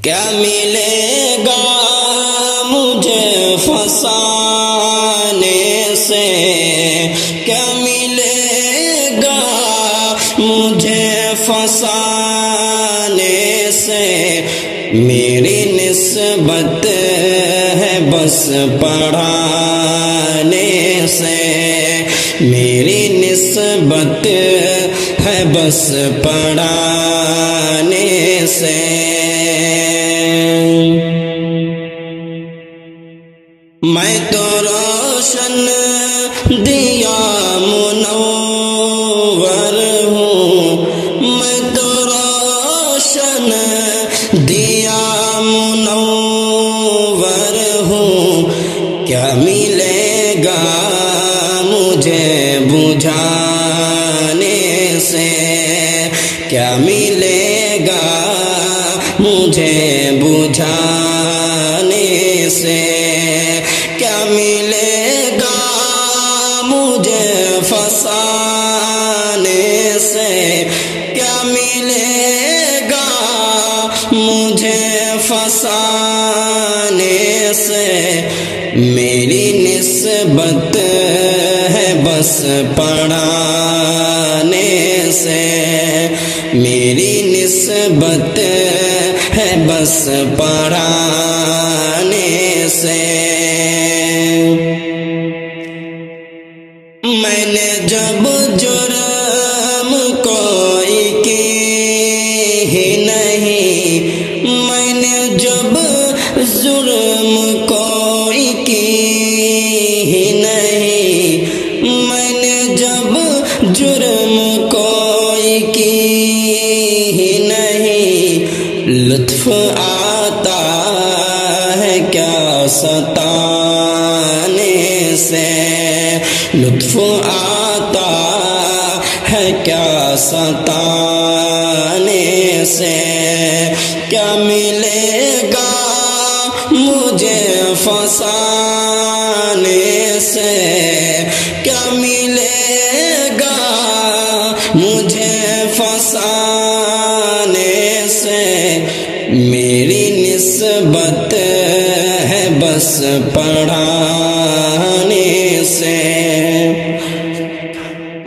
کیا ملے گا مجھے فسانے سے، کیا ملے گا مجھے فسانے سے، میری نسبت ہے بس پڑھانے سے، میری نسبت ہے بس پڑھانے سے۔ میں تو روشن دیا منور ہوں، میں تو روشن دیا منور ہوں، کیا ملے گا مجھے بجھانے سے، کیا ملے گا مجھے بجھانے سے، کیا ملے گا مجھے فسانے سے، کیا ملے گا مجھے فسانے سے، میری نسبت ہے بس پڑھانے سے، میری نسبت ہے بس پڑھانے سے۔ میں نے جب جرم کوئی کی ہی نہیں، میں نے جب جرم کوئی کی ہی نہیں، میں نے جب جرم کوئی کی ہی نہیں، لطف آتا ہے کیا ستانے سے، لطف آتا ہے کیا ستانے سے، کیا ملے گا مجھے فسانے سے، کیا ملے گا مجھے فسانے سے، میری نسبت ہے بس پڑھانے سے۔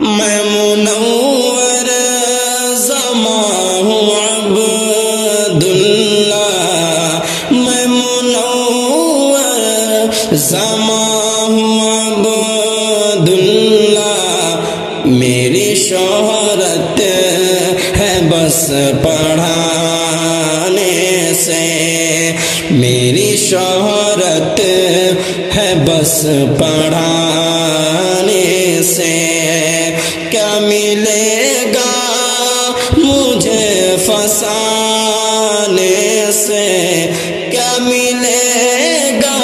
میں منور زماں ہوں عبداللہ، میں منور زماں ہوں عبداللہ، میری شہرت ہے بس پڑھانے سے، میری شہرت ہے بس پڑھانے سے، کیا ملے گا مجھے فسانے سے، کیا ملے گا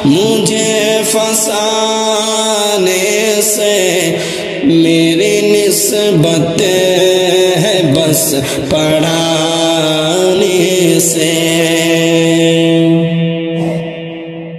مجھے فسانے سے، میری نسبت ہے بس پڑھانے سے۔